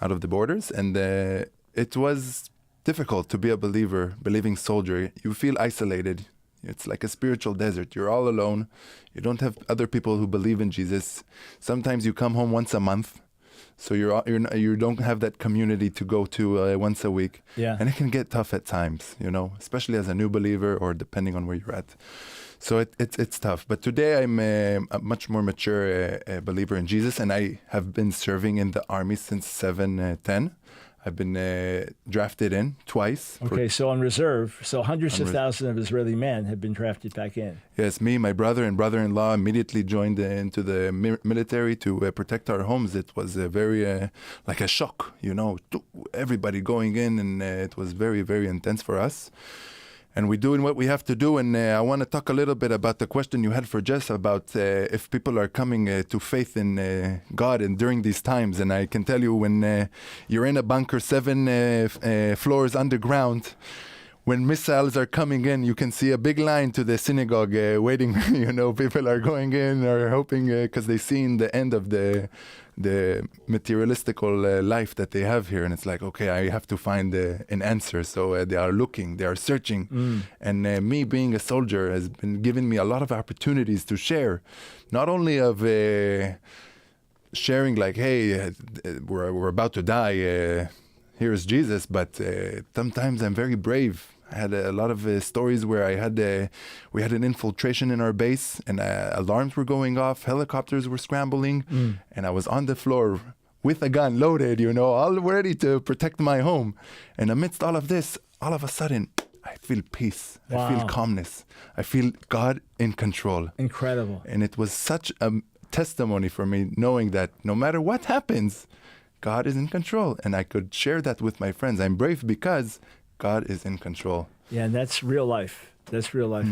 out of the borders. And it was difficult to be a believer, believing soldier. You feel isolated. It's like a spiritual desert. You're all alone. You don't have other people who believe in Jesus. Sometimes you come home once a month, so you don't have that community to go to once a week. Yeah. And it can get tough at times, you know, especially as a new believer or depending on where you're at. So it's tough. But today I'm a much more mature believer in Jesus, and I have been serving in the Army since 7-10. I've been drafted in twice. Okay, so on reserve. So hundreds of thousands of Israeli men have been drafted back in. Yes, me, my brother and brother-in-law immediately joined into the military to protect our homes. It was a very, like a shock, you know, everybody going in, and it was very, very intense for us. And we're doing what we have to do. And I want to talk a little bit about the question you had for Jess about if people are coming to faith in God and during these times. And I can tell you, when you're in a bunker 7 floors underground, when missiles are coming in, you can see a big line to the synagogue waiting. You know, people are going in or hoping because they've seen the end of the the materialistical life that they have here, and it's like, okay, I have to find an answer. So they are looking, they are searching, and me being a soldier has been giving me a lot of opportunities to share, not only of sharing like, hey, we're about to die, here's Jesus, but sometimes I'm very brave. I had a lot of stories where we had an infiltration in our base, and alarms were going off, helicopters were scrambling, and I was on the floor with a gun loaded, all ready to protect my home. And amidst all of this, all of a sudden, I feel peace. Wow. I feel calmness. I feel God in control. Incredible. And it was such a testimony for me, knowing that no matter what happens, God is in control. And I could share that with my friends. I'm brave because God is in control. Yeah, and that's real life. That's real life.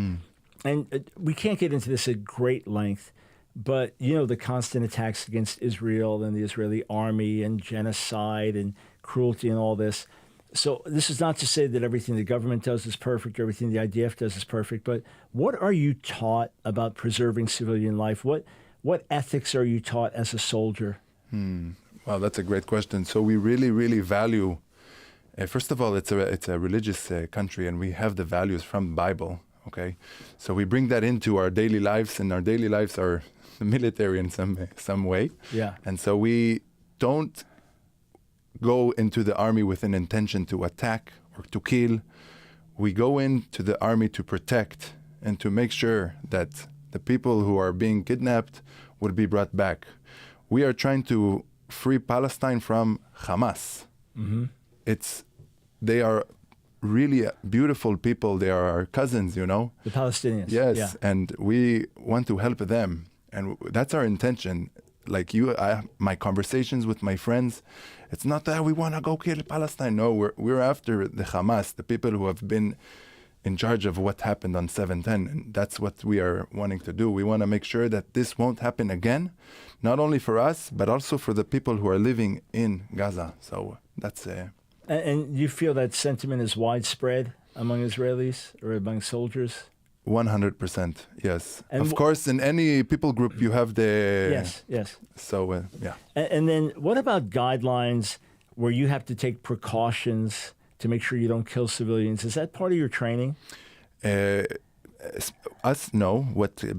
And we can't get into this at great length, but, the constant attacks against Israel and the Israeli army and genocide and cruelty and all this. So this is not to say that everything the government does is perfect, everything the IDF does is perfect, but what are you taught about preserving civilian life? What ethics are you taught as a soldier? Well, that's a great question. So we really, really value. First of all, it's a religious country, and we have the values from the Bible, okay? So we bring that into our daily lives, and our daily lives are military in some way. Yeah. And so we don't go into the army with an intention to attack or to kill. We go into the army to protect and to make sure that the people who are being kidnapped would be brought back. We are trying to free Palestine from Hamas. They are really beautiful people. They are our cousins, The Palestinians. Yes, Yeah. and we want to help them, and that's our intention. Like my conversations with my friends, it's not that we want to go kill Palestine. No, we're after the Hamas, the people who have been in charge of what happened on 7/10, and that's what we are wanting to do. We want to make sure that this won't happen again, not only for us, but also for the people who are living in Gaza. So that's And you feel that sentiment is widespread among Israelis or among soldiers? 100%, yes. And of course, in any people group, you have the... Yes. So, yeah. And then what about guidelines where you have to take precautions to make sure you don't kill civilians? Is that part of your training? Us, no.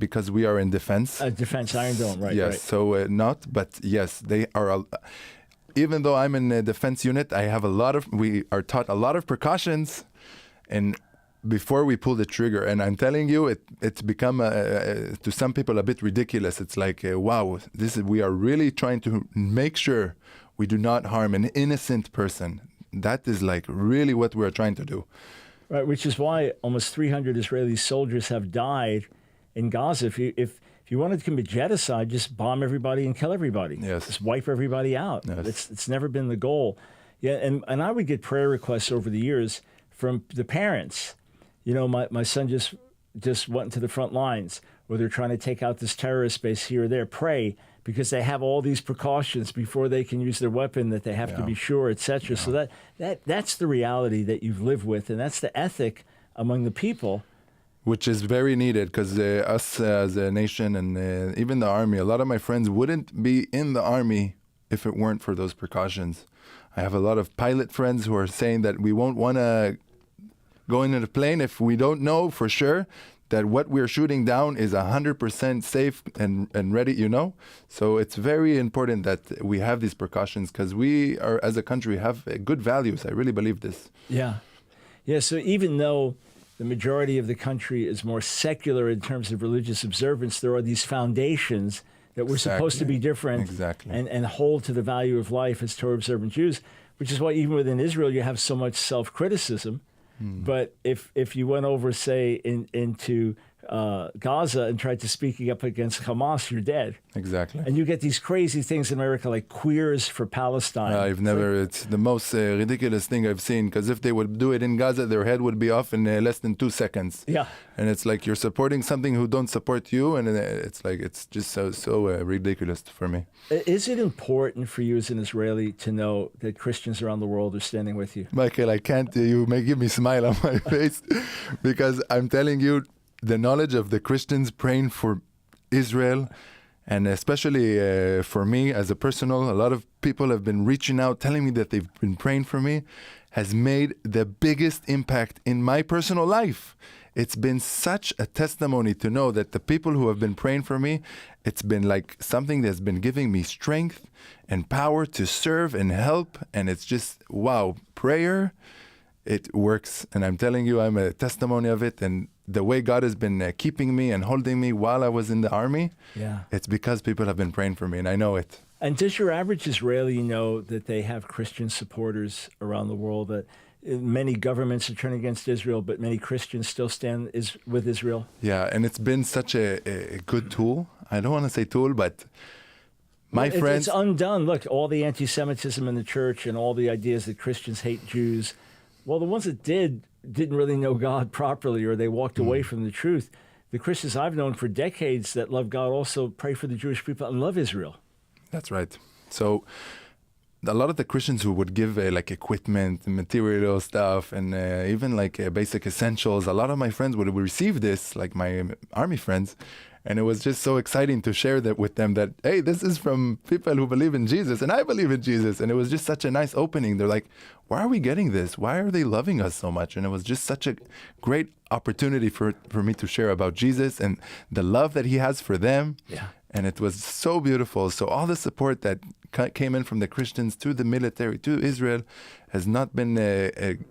Because we are in defense. Defense, Iron Dome, right. Yes, right. so not, but yes, they are... Even though I'm in a defense unit, we are taught a lot of precautions, and before we pull the trigger, and I'm telling you, it's become to some people a bit ridiculous. It's like, wow, we are really trying to make sure we do not harm an innocent person. That is like really what we're trying to do. Right, which is why almost 300 Israeli soldiers have died in Gaza. If you wanted to commit genocide, just bomb everybody and kill everybody. Yes. Just wipe everybody out. Yes. It's never been the goal. Yeah, and I would get prayer requests over the years from the parents. My son just went into the front lines, or they're trying to take out this terrorist base here or there. Pray, because they have all these precautions before they can use their weapon, that they have to be sure, etc. Yeah. So that's the reality that you've lived with, and that's the ethic among the people. Which is very needed, because us as a nation and even the army, a lot of my friends wouldn't be in the army if it weren't for those precautions. I have a lot of pilot friends who are saying that we won't want to go into the plane if we don't know for sure that what we're shooting down is 100% safe and ready, So it's very important that we have these precautions, because we are, as a country, have good values. I really believe this. Yeah. So even though the majority of the country is more secular in terms of religious observance, there are these foundations that we're supposed to be different and hold to the value of life as Torah observant Jews, which is why even within Israel you have so much self-criticism. But if you went over, say, into Gaza and tried to speak up against Hamas, you're dead. Exactly. And you get these crazy things in America like queers for Palestine. It's the most ridiculous thing I've seen, because if they would do it in Gaza, their head would be off in less than 2 seconds. Yeah. And it's like you're supporting something who don't support you, and it's like, it's just so ridiculous for me. Is it important for you as an Israeli to know that Christians around the world are standing with you? Michael, I can't, you may give me a smile on my face, because I'm telling you, the knowledge of the Christians praying for Israel And especially for me as a personal, a lot of people have been reaching out, telling me that they've been praying for me, has made the biggest impact in my personal life. It's been such a testimony to know that the people who have been praying for me, it's been like something that's been giving me strength and power to serve and help. And it's just, wow, prayer, it works. And I'm telling you, I'm a testimony of it. And the way God has been keeping me and holding me while I was in the army, it's because people have been praying for me, and I know it. And does your average Israeli know that they have Christian supporters around the world, that many governments are turning against Israel, but many Christians still stand with Israel? Yeah, and it's been such a good tool. I don't want to say tool, but my friends... It's undone. Look, all the anti-Semitism in the church and all the ideas that Christians hate Jews, well, the ones that didn't really know God properly, or they walked away from the truth. The Christians I've known for decades that love God also pray for the Jewish people and love Israel. That's right. So a lot of the Christians who would give like equipment, material stuff, and even like basic essentials, a lot of my friends would receive this, like my army friends. And it was just so exciting to share that with them that, hey, this is from people who believe in Jesus, and I believe in Jesus. And it was just such a nice opening. They're like, why are we getting this? Why are they loving us so much? And it was just such a great opportunity for me to share about Jesus and the love that he has for them. Yeah. And it was so beautiful. So all the support that came in from the Christians to the military, to Israel, has not been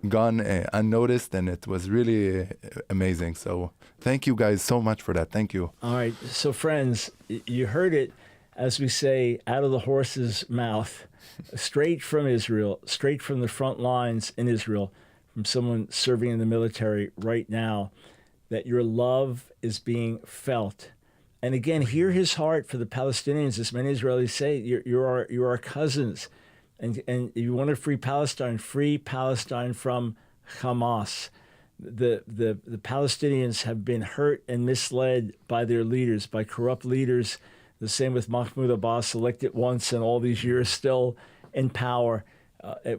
gone unnoticed. And it was really amazing. So thank you guys so much for that. Thank you. All right. So friends, you heard it, as we say, out of the horse's mouth, straight from Israel, straight from the front lines in Israel, from someone serving in the military right now, that your love is being felt. And again, hear his heart for the Palestinians. As many Israelis say, you're our cousins. And you want to free Palestine from Hamas. The Palestinians have been hurt and misled by their leaders, by corrupt leaders. The same with Mahmoud Abbas, elected once and all these years still in power.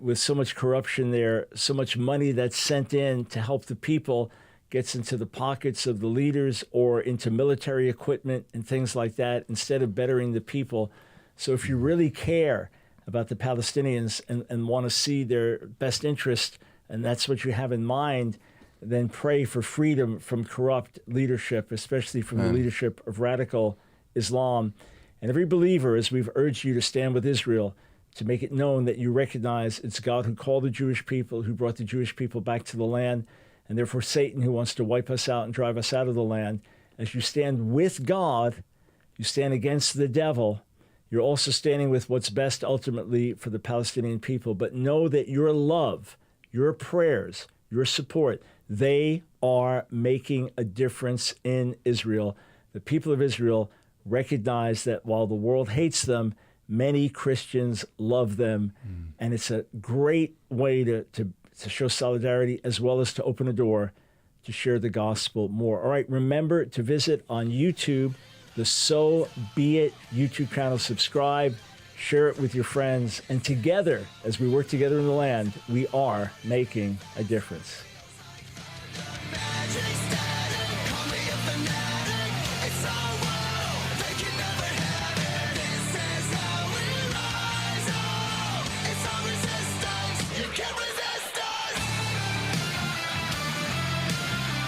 With so much corruption there, so much money that's sent in to help the people gets into the pockets of the leaders or into military equipment and things like that instead of bettering the people. So if you really care about the Palestinians and want to see their best interest, and that's what you have in mind, then pray for freedom from corrupt leadership, especially from the leadership of radical Islam. And every believer, as we've urged you to stand with Israel, to make it known that you recognize it's God who called the Jewish people, who brought the Jewish people back to the land, and therefore Satan who wants to wipe us out and drive us out of the land. As you stand with God, you stand against the devil. You're also standing with what's best ultimately for the Palestinian people. But know that your love, your prayers, your support, they are making a difference in Israel. The people of Israel recognize that while the world hates them, many Christians love them. And it's a great way to show solidarity, as well as to open a door to share the gospel more. All right, remember to visit on YouTube, the So Be It YouTube channel. Subscribe, share it with your friends, and together, as we work together in the land, we are making a difference.